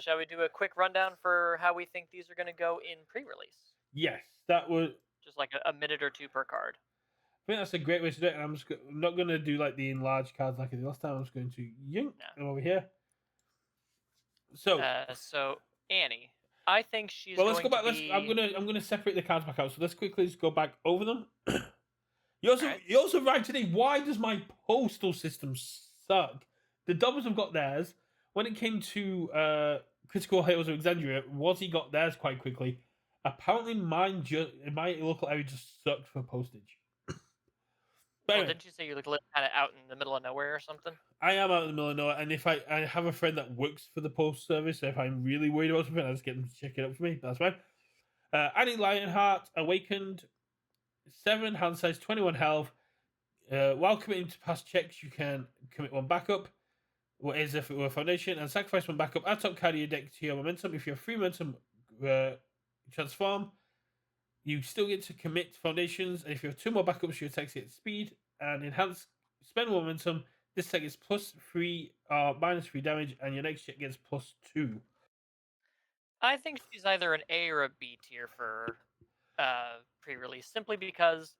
shall we do a quick rundown for how we think these are going to go in pre-release? Yes, that would. Just like a minute or two per card. I think that's a great way to do it. And I'm not going to do like the enlarged cards like I did last time. I'm just going to yank them over here. So Annie, I think she's let's go back. be... I'm gonna separate the cards back out. So let's quickly just go back over them. You also write today. Why does my postal system suck? The doubles have got theirs. When it came to Critical Heroes of Exandria, Wazzy got theirs quite quickly. Apparently, mine in my local area just sucked for postage. Well, didn't you say you live kind of out in the middle of nowhere or something? I am out in the middle of nowhere, and if I have a friend that works for the post service, so if I'm really worried about something, I just get them to check it up for me. That's fine. Annie Lionheart, Awakened, 7 hand size, 21 health. While committing to past checks, you can commit 1 backup. What is if it were a foundation, and sacrifice 1 backup. Add top card of your deck to your momentum. If you have 3 momentum transform, you still get to commit foundations. And if you have 2 more backups, your attacks get speed and enhance. Spend 1 momentum. This tech is +3 -3 damage, and your next check gets +2. I think she's either an A or a B tier for pre-release, simply because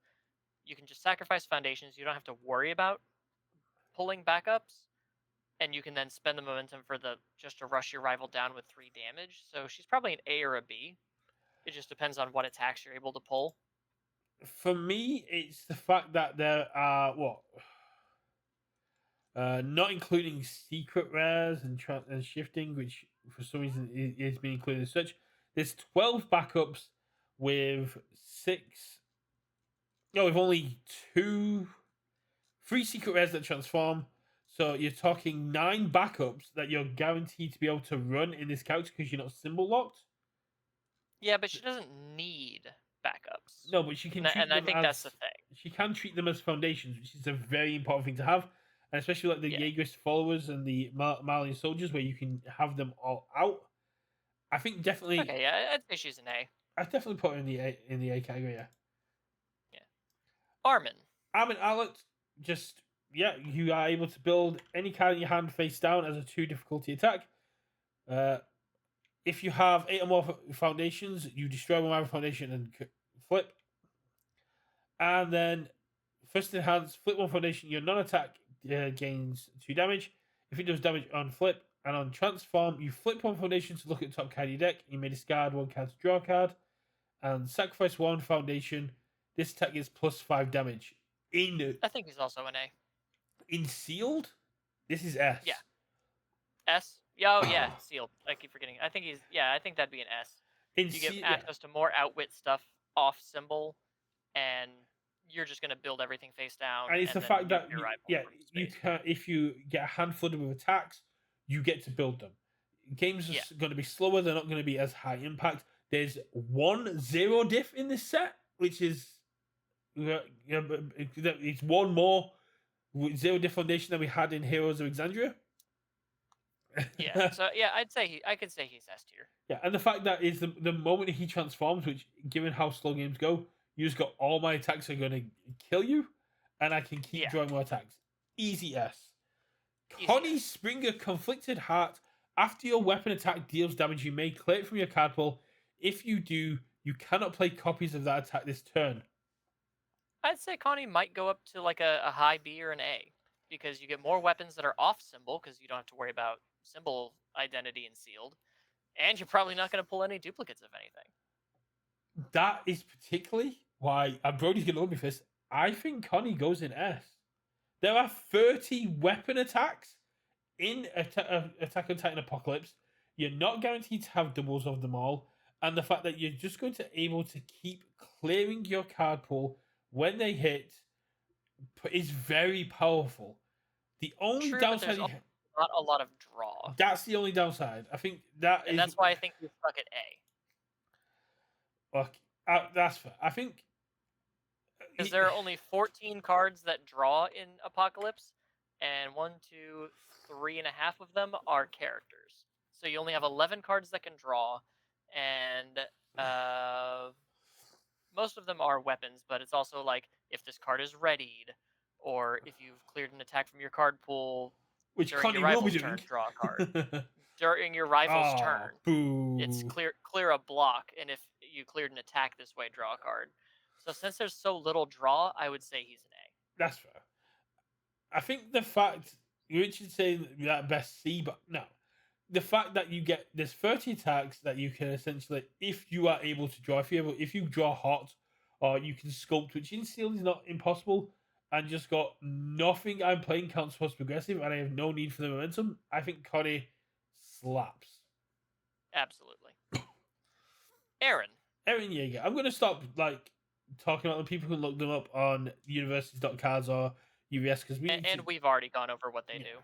you can just sacrifice foundations. You don't have to worry about pulling backups, and you can then spend the momentum for just to rush your rival down with 3 damage. So she's probably an A or a B. It just depends on what attacks you're able to pull. For me, it's the fact that there are not including secret rares and shifting, which for some reason is being included as such. There's 12 backups with 6. No, with only 3 secret rares that transform. So you're talking 9 backups that you're guaranteed to be able to run in this character because you're not symbol locked. Yeah, but she doesn't need backups. No, but she can. And I think that's the thing. She can treat them as foundations, which is a very important thing to have. And especially like the Yeagerist followers and the Malian soldiers, where you can have them all out. I think definitely. Okay, yeah, I'd say she's an A. I'd definitely put her in the A category. Yeah. Armin Arlert, just you are able to build any card in your hand face down as a 2 difficulty attack. If you have 8 or more foundations, you destroy 1 foundation and flip. And then first enhance, flip 1 foundation. Your non-attack gains 2 damage. If it does damage on flip and on transform, you flip 1 foundation to look at the top card of your deck. You may discard 1 card to draw a card, and sacrifice 1 foundation. This attack is +5 damage. I think he's also an A. In sealed, this is S. Yeah. S. Oh yeah, sealed. I keep forgetting. I think he's. Yeah, I think that'd be an S. You get access to more outwit stuff off symbol, and you're just gonna build everything face down. And it's the fact that you can, if you get a hand flooded with attacks, you get to build them. Games are going to be slower. They're not going to be as high impact. There's 1 0 diff in this set, which is it's 1 more 0 diff foundation than we had in Heroes of Exandria. Yeah, so yeah, I could say he's S tier. Yeah, and the fact that is the moment he transforms, which given how slow games go, you just got all my attacks are going to kill you, and I can keep drawing more attacks. Easy S. Connie Springer, Conflicted Heart. After your weapon attack deals damage, you may clear it from your card pool. If you do, you cannot play copies of that attack this turn. I'd say Connie might go up to like a high B or an A, because you get more weapons that are off symbol, because you don't have to worry about symbol identity and sealed, and you're probably not going to pull any duplicates of anything. That is particularly why Brody's going to love me for this. I think Connie goes in S. There are 30 weapon attacks in Attack on Titan Apocalypse. You're not guaranteed to have doubles of them all, and the fact that you're just going to be able to keep clearing your card pool when they hit is very powerful. The only downside, not a lot of draw. That's the only downside. I think and that's why I think you're stuck at A. Look, that's fair. I think because there are only 14 cards that draw in Apocalypse, and 1, 2, 3.5 of them are characters. So you only have 11 cards that can draw, and most of them are weapons. But it's also like if this card is readied, or if you've cleared an attack from your card pool, which during your rival's turn, draw a card. during your rival's Oh, turn. It's boo. clear a block, and if you cleared an attack this way, draw a card. So since there's so little draw, I would say he's an A. That's fair. I think the fact Richard's saying that best C, but no. The fact that you get there's 30 attacks that you can essentially, if you are able to draw, if you draw hot, or you can sculpt, which in Steel is not impossible, and just got nothing I'm playing counts towards progressive, and I have no need for the momentum. I think Connie slaps. Absolutely. Eren. Eren Yeager. I'm gonna stop talking about them. People can look them up on Universus.cards or UVS because And we've already gone over what they do.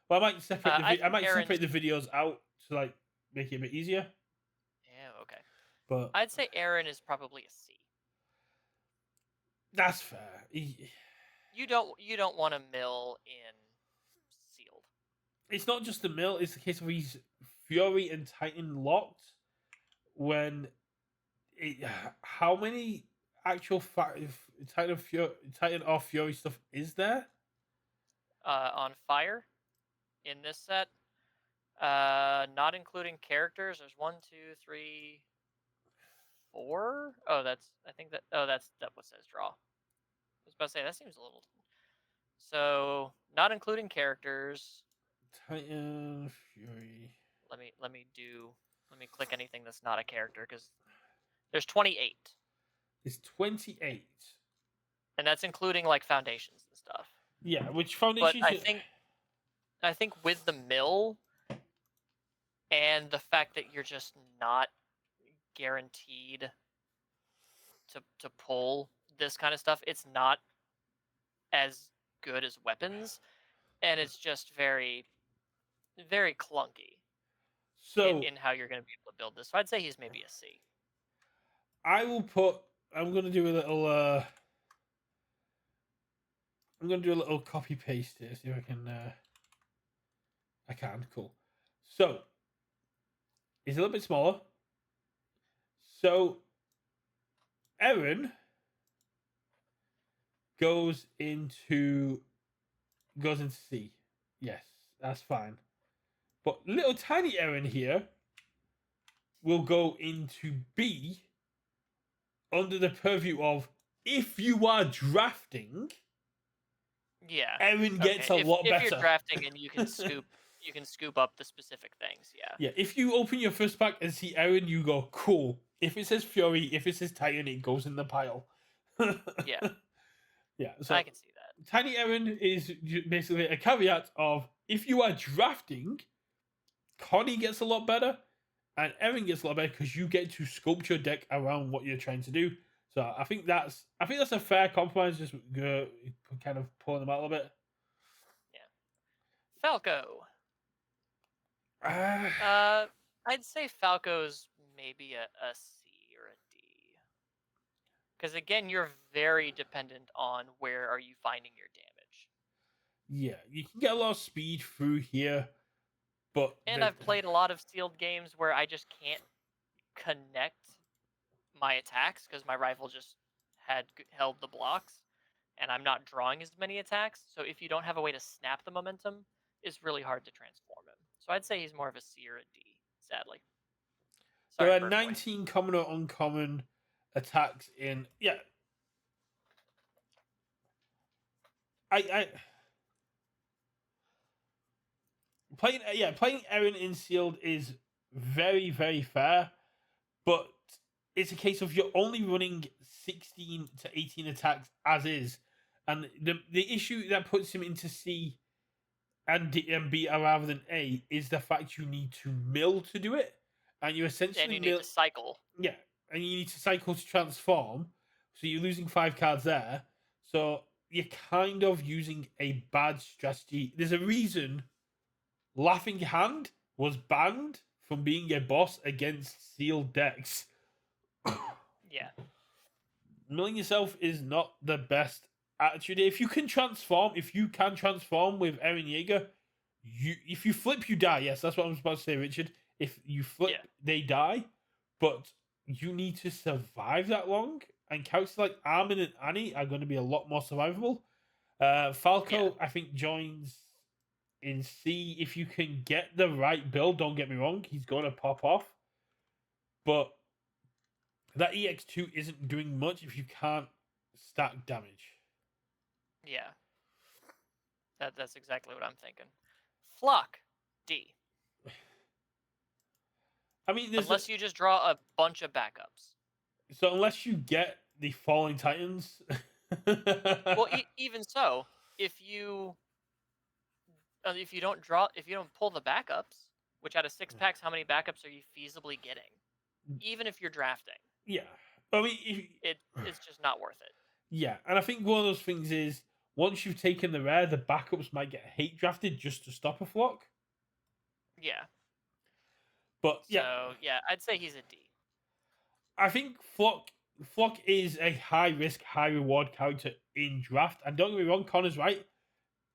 Well, I might separate I might Eren's... separate the videos out to make it a bit easier. Yeah, okay. But I'd say Eren is probably a C. That's fair. You don't want to mill in sealed. It's not just the mill, it's the case of he's Fury and Titan locked when how many actual Titan or Fury stuff is there? On Fire in this set, not including characters, there's 1, 2, 3, 4. That what says draw. I was about to say that seems a little. So not including characters. Titan Fury. Let me click anything that's not a character because there's 28. It's 28, and that's including foundations and stuff. Yeah, which foundations? But I think with the mill and the fact that you're just not guaranteed to pull this kind of stuff, it's not as good as weapons, and it's just very, very clunky. So in how you're going to be able to build this, so I'd say he's maybe a C. I'm going to do a little. I'm going to do a little copy paste here. See if I can. I can. Cool. So he's a little bit smaller. So Eren goes into C. Yes, that's fine. But little tiny Eren here will go into B under the purview of if you are drafting. Yeah, Eren gets a lot better. If you're drafting and you can scoop up the specific things. Yeah. Yeah. If you open your first pack and see Eren, you go cool. If it says Fury, if it says Titan, it goes in the pile. Yeah. Yeah. So I can see that. Tiny Eren is basically a caveat of if you are drafting, Connie gets a lot better, and Eren gets a lot better because you get to sculpt your deck around what you're trying to do. So I think that's a fair compromise. Just kind of pulling them out a little bit. Yeah. Falco. I'd say Falco's maybe a C or a D. Because again, you're very dependent on where are you finding your damage. Yeah, you can get a lot of speed through here, but I've played a lot of sealed games where I just can't connect my attacks because my rifle just held the blocks, and I'm not drawing as many attacks. So if you don't have a way to snap the momentum, it's really hard to transform him. So I'd say he's more of a C or a D, sadly. There are 19 common or uncommon attacks in playing Eren in sealed is very, very fair, but it's a case of you're only running 16 to 18 attacks as is, and the issue that puts him into C and B rather than A is the fact you need to mill to do it, and you essentially need to cycle. Yeah, and you need to cycle to transform, so you're losing 5 cards there. So you're kind of using a bad strategy. There's a reason Laughing Hand was banned from being a boss against sealed decks. Yeah. Milling yourself is not the best attitude. If you can transform with Eren Yeager, if you flip, you die. Yes, that's what I'm supposed to say, Richard. If you flip, they die, but you need to survive that long. And characters like Armin and Annie are going to be a lot more survivable. Falco, I think, joins in C, if you can get the right build, don't get me wrong, he's going to pop off. But that EX2 isn't doing much if you can't stack damage. Yeah. That's exactly what I'm thinking. Floch, D. I mean, Unless you just draw a bunch of backups. So unless you get the Falling Titans... Well, even so, if you don't pull the backups, which out of 6 packs, how many backups are you feasibly getting? Even if you're drafting. Yeah. I mean, it's just not worth it. Yeah, and I think one of those things is once you've taken the rare, the backups might get hate drafted just to stop a Floch. Yeah. But So yeah, I'd say he's a D. I think Floch is a high risk, high reward character in draft. And don't get me wrong, Connor's right.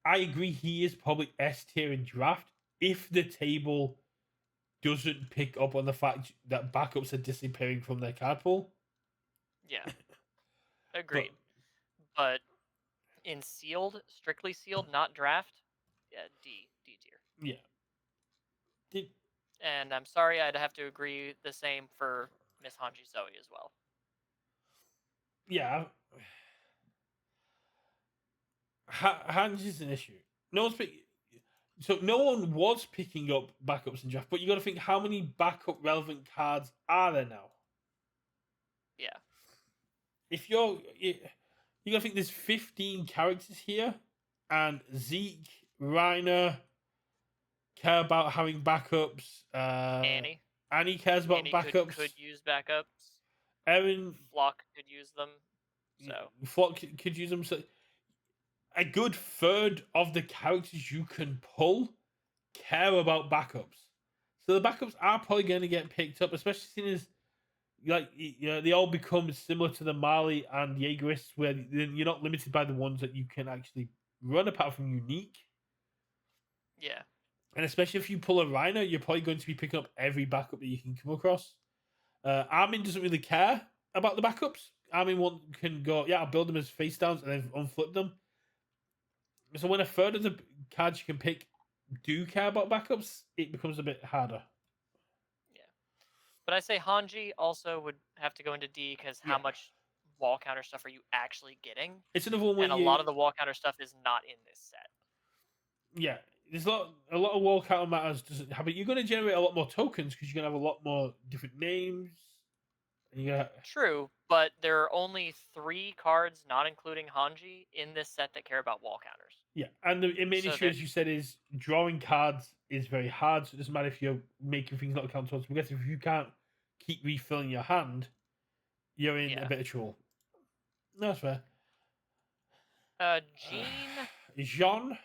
I agree he is probably S tier in draft if the table doesn't pick up on the fact that backups are disappearing from their card pool. Yeah. Agreed. But in sealed, strictly sealed, not draft, yeah, D tier. Yeah. And I'm sorry, I'd have to agree the same for Miss Hange Zoe as well. Yeah. Hange is an issue. No one was picking up backups in draft, but you got to think how many backup relevant cards are there now? Yeah. If you got to think there's 15 characters here, and Zeke, Reiner care about having backups. Annie cares about backups. Could use backups. Eren Floch could use them. So Floch could use them. So a good third of the characters you can pull care about backups. So the backups are probably going to get picked up, especially since they all become similar to the Marley and Yeagerists, where you're not limited by the ones that you can actually run apart from unique. Yeah. And especially if you pull a Reiner, you're probably going to be picking up every backup that you can come across. Armin doesn't really care about the backups. Armin can go, I'll build them as face downs and then unflip them. So when a third of the cards you can pick do care about backups, it becomes a bit harder. Yeah. But I say Hanji also would have to go into D because how much wall counter stuff are you actually getting? It's another one where a lot of the wall counter stuff is not in this set. Yeah. There's a lot of wall counter matters doesn't happen. You're going to generate a lot more tokens because you're going to have a lot more different names. True, but there are only 3 cards, not including Hanji, in this set that care about wall counters. Yeah, and the main issue, as you said, is drawing cards is very hard. So it doesn't matter if you're making things not count towards. Because if you can't keep refilling your hand, you're in a bit of trouble. No, that's fair. Jean.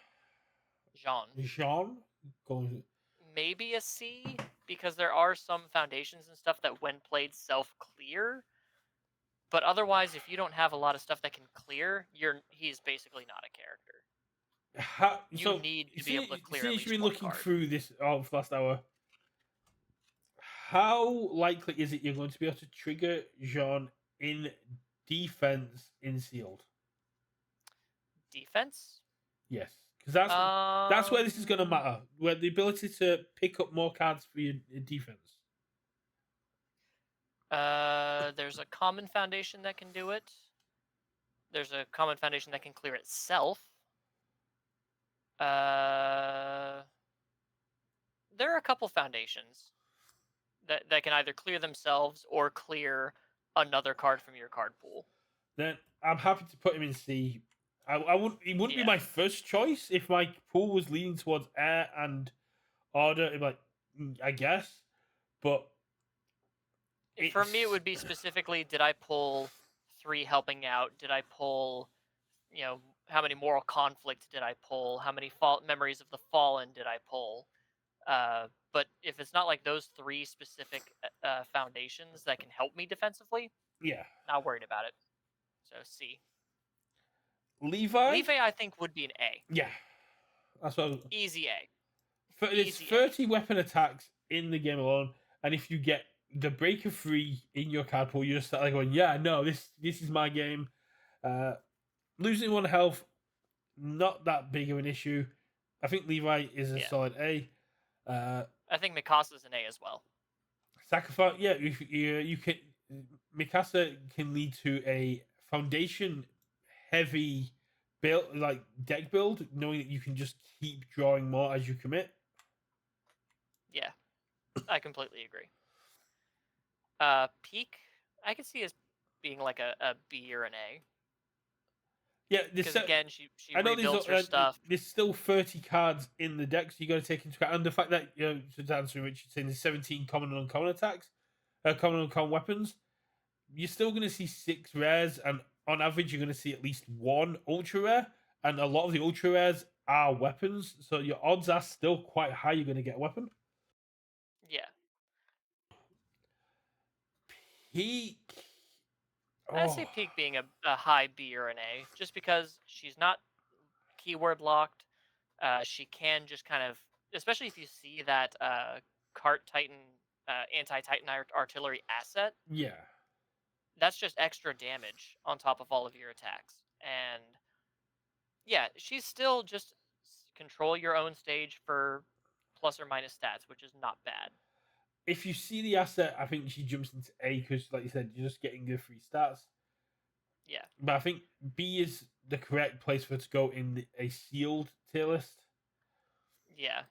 Maybe a C, because there are some foundations and stuff that when played self-clear. But otherwise, if you don't have a lot of stuff that can clear, he's basically not a character. You need to be able to clear. Since you've been looking through this for the last hour, how likely is it you're going to be able to trigger Jean in defense in sealed? Defense? Yes, because that's where this is going to matter. Where the ability to pick up more cards for your defense. There's a common foundation that can do it. There's a common foundation that can clear itself. There are a couple foundations that can either clear themselves or clear another card from your card pool. Then I'm happy to put him in C. It wouldn't be my first choice if my pool was leaning towards air and order. It'd be like, I guess, but for me, it would be specifically: did I pull 3 helping out? Did I pull, how many moral conflict did I pull? How many memories of the fallen did I pull? But if it's not like those 3 specific foundations that can help me defensively, not worried about it. So C. Levi, I think, would be an A. Yeah, that's what easy A. There's 30 weapon attacks in the game alone, and if you get the breaker 3 in your card pool, you just start going, this is my game. Losing 1 health, not that big of an issue. I think Levi is a Yeah. solid A. I think Mikasa's an A as well. Sacrifice, yeah, you can. Mikasa can lead to a foundation heavy build, like deck build, knowing that you can just keep drawing more as you commit. Yeah, I completely agree. Pieck, I could see as being like a B or an A. Yeah, Because again, she I know rebuilds her stuff. there's still 30 cards in the deck, so you got to take into account, and the fact that to answer Richard saying there's 17 common and uncommon attacks, common and uncommon weapons. You're still going to see 6 rares, and on average, you're going to see at least 1 ultra rare, and a lot of the ultra rares are weapons, so your odds are still quite high you're going to get a weapon. Yeah. Pieck. I'd say Pieck being a high B or an A, just because she's not keyword locked. She can just kind of, especially if you see that Cart Titan, anti-Titan artillery asset, Yeah. that's just extra damage on top of all of your attacks. And yeah, she's still just control your own stage for plus or minus stats, which is not bad. If you see the asset, I think she jumps into A because, like you said, you're just getting the free stats. Yeah. But I think B is the correct place for her to go in a sealed tier list. Yeah.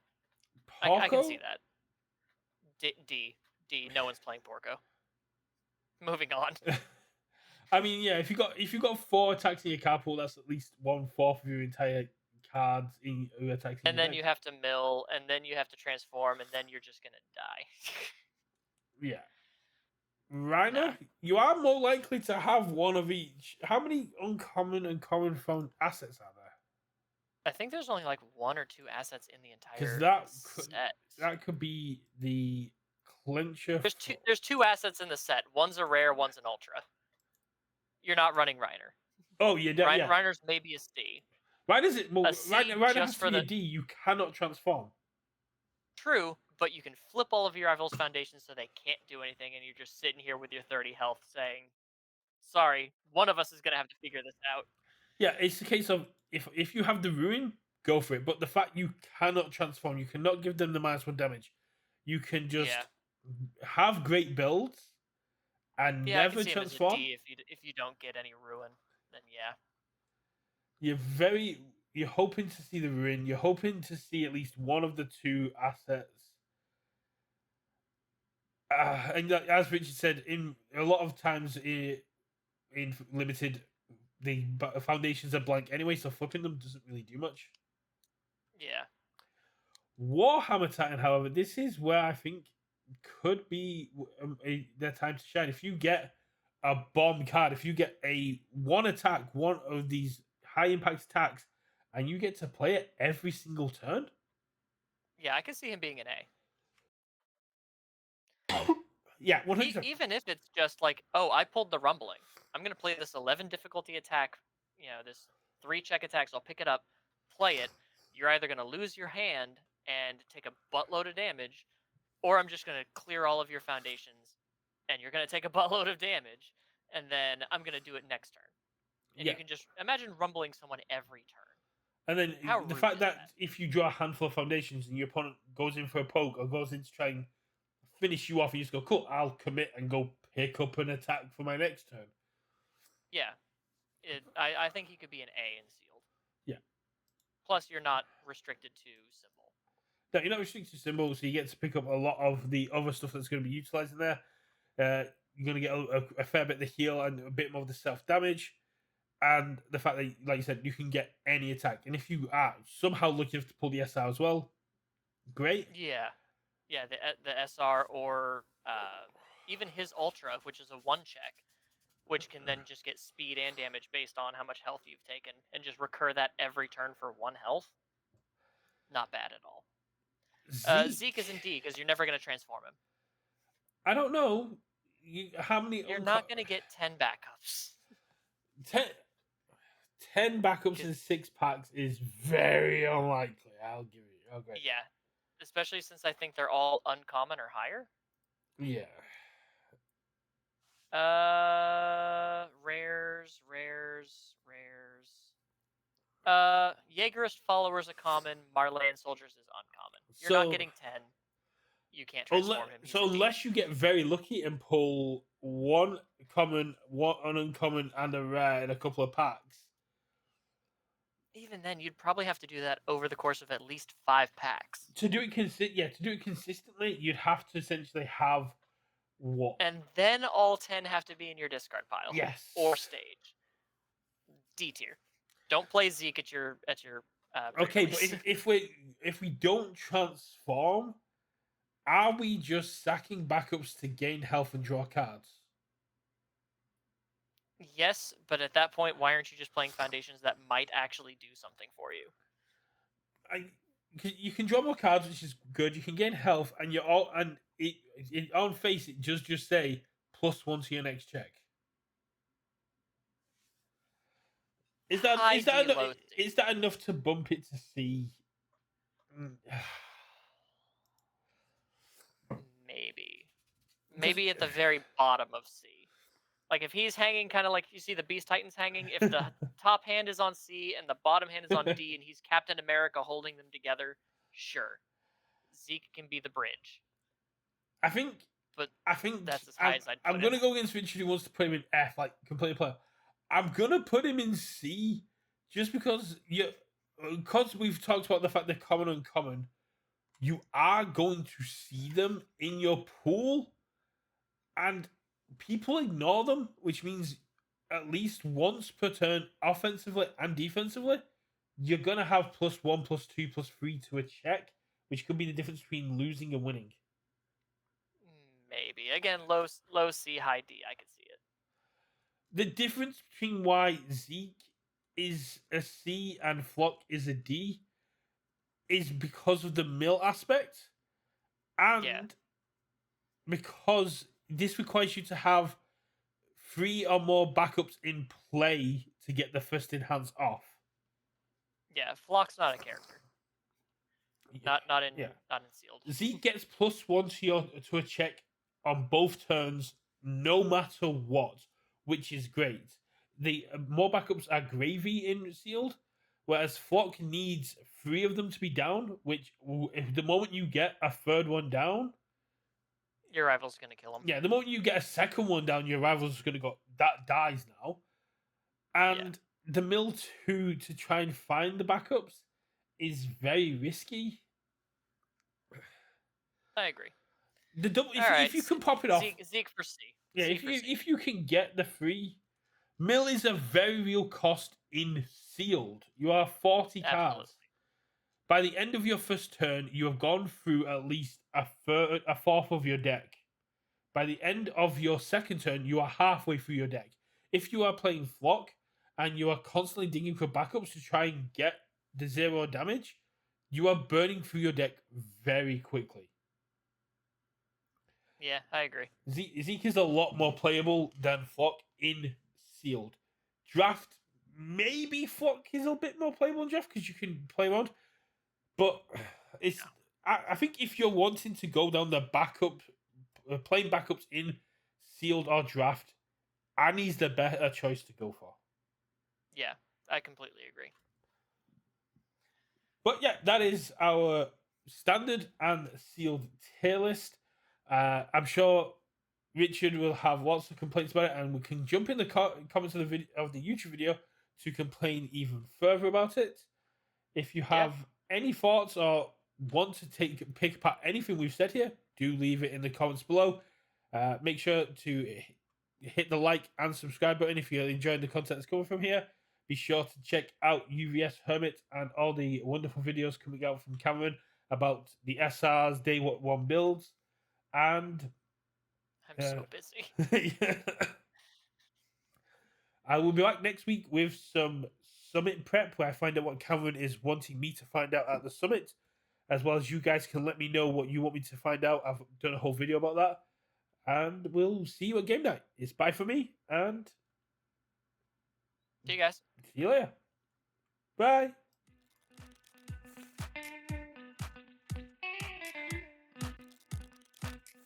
Porco? I can see that. D. No one's playing Porco. Moving on. I mean, yeah, if you got 4 attacks in your card pool, that's at least 1/4 of your entire cards in your attacks. And then you have to mill, and then you have to transform, and then you're just gonna die. Yeah. Reiner, Nah. you are more likely to have one of each. How many uncommon and common found assets are there? I think there's only like 1 or 2 assets in the entire set. That could be the clincher. There's 2 assets in the set. One's a rare, one's an ultra. You're not running Reiner. Oh yeah, yeah. Reiner's maybe a C. Why does it? Well, Reiner has for to be a D. You cannot transform. True, but you can flip all of your rivals' foundations so they can't do anything, and you're just sitting here with your 30 health saying, sorry, one of us is going to have to figure this out. Yeah, it's a case of if you have the ruin, go for it. But the fact you cannot transform, you cannot give them the -1 damage. You can just have great builds and never I can see transform. him as a D if you don't get any ruin, then yeah. You're hoping to see the ruin. You're hoping to see at least one of the 2 assets. And as Richard said, in a lot of times in limited, the foundations are blank anyway, so flipping them doesn't really do much. Yeah. Warhammer Titan, however, this is where I think could be their time to shine. If you get a bomb card, if you get a 1 attack, one of these high impact attacks, and you get to play it every single turn. Yeah, I can see him being an A. Yeah, 100%. Even if it's just like, oh, I pulled the rumbling. I'm going to play this 11 difficulty attack, this 3 check attack, so I'll pick it up, play it. You're either going to lose your hand and take a buttload of damage, or I'm just going to clear all of your foundations, and you're going to take a buttload of damage, and then I'm going to do it next turn. And you can just imagine rumbling someone every turn. And then the fact that if you draw a handful of foundations and your opponent goes in for a poke or goes in to try and finish you off, and you just go, cool, I'll commit and go pick up an attack for my next turn. Yeah. I think he could be an A in sealed. Yeah. Plus, you're not restricted to symbol. No, you're not restricted to symbol, so you get to pick up a lot of the other stuff that's going to be utilized in there. You're going to get a fair bit of the heal and a bit more of the self-damage. And the fact that, like you said, you can get any attack. And if you are somehow lucky enough to pull the SR as well, great. Yeah. Yeah, the SR or even his Ultra, which is a 1 check, which can then just get speed and damage based on how much health you've taken, and just recur that every turn for 1 health. Not bad at all. Zeke is in D, because you're never going to transform him. I don't know. How many... You're not going to get 10 backups. 10 backups in 6 packs is very unlikely. I'll give you. Okay. Yeah. Especially since I think they're all uncommon or higher. Yeah. Rares. Jaegerist followers are common. Marley soldiers is uncommon. You're not So getting 10. You can't transform him. He's a D. unless you get very lucky and pull one common, one uncommon, and a rare in a couple of packs. Even then, you'd probably have to do that over the course of at least 5 packs. To do it consistently, you'd have to essentially have what? And then all 10 have to be in your discard pile. Yes. Or stage. D tier. Don't play Zeke at your Okay, but pre-release. if we don't transform, are we just sacking backups to gain health and draw cards? Yes, but at that point, why aren't you just playing foundations that might actually do something for you? You can draw more cards, which is good. You can gain health, and you're all on face it does just say +1 to your next check. Is that enough to bump it to C? Maybe at the very bottom of C. Like if he's hanging kind of like you see the Beast Titans hanging, if the top hand is on C and the bottom hand is on D and he's Captain America holding them together, sure. Zeke can be the bridge. I think that's as high as I'd put him. I'm gonna go against Richard who wants to put him in F, like completely player. I'm gonna put him in C just because we've talked about the fact they're common and uncommon. You are going to see them in your pool, and people ignore them, which means at least once per turn, offensively and defensively, you're gonna have +1, +2, +3 to a check, which could be the difference between losing and winning. Maybe. Again, low C, high D. I could see it. The difference between why Zeke is a C and Floch is a D is because of the mill aspect, and because this requires you to have 3 or more backups in play to get the first enhance off. Yeah, Floch's not a character. Not in sealed. Zeke gets +1 to a check on both turns, no matter what, which is great. The more backups are gravy in sealed, whereas Floch needs 3 of them to be down. Which the moment you get a third one down, your rival's gonna kill him. Yeah, the moment you get a second one down, your rival's gonna go. That dies now, and the mill to try and find the backups is very risky. I agree. The double, if you can pop it off, Zeke for C. Yeah, if you can get the 3, mill is a very real cost in sealed. You are 40 cards. By the end of your first turn, you have gone through at least a fourth of your deck. By the end of your second turn, you are halfway through your deck. If you are playing Floch and you are constantly digging for backups to try and get the 0 damage, you are burning through your deck very quickly. Yeah, I agree. Zeke is a lot more playable than Floch in sealed. Draft, maybe Floch is a bit more playable in draft because you can play around. But I think if you're wanting to go down the backup, playing backups in sealed or draft, Annie's the better choice to go for. Yeah, I completely agree. But yeah, that is our standard and sealed tier list. I'm sure Richard will have lots of complaints about it, and we can jump in the comments of the YouTube video to complain even further about it. If you have any thoughts or want to pick apart anything we've said here, do leave it in the comments below. Make sure to hit the like and subscribe button if you're enjoying the content that's coming from here. Be sure to check out UVS Hermit and all the wonderful videos coming out from Cameron about the SR's Day 1 builds. And I'm so busy. I will be back next week with some summit prep where I find out what Cameron is wanting me to find out at the summit, as well as you guys can let me know what you want me to find out. I've done a whole video about that. And we'll see you at game night. It's bye for me, and see you guys. See you later. Bye.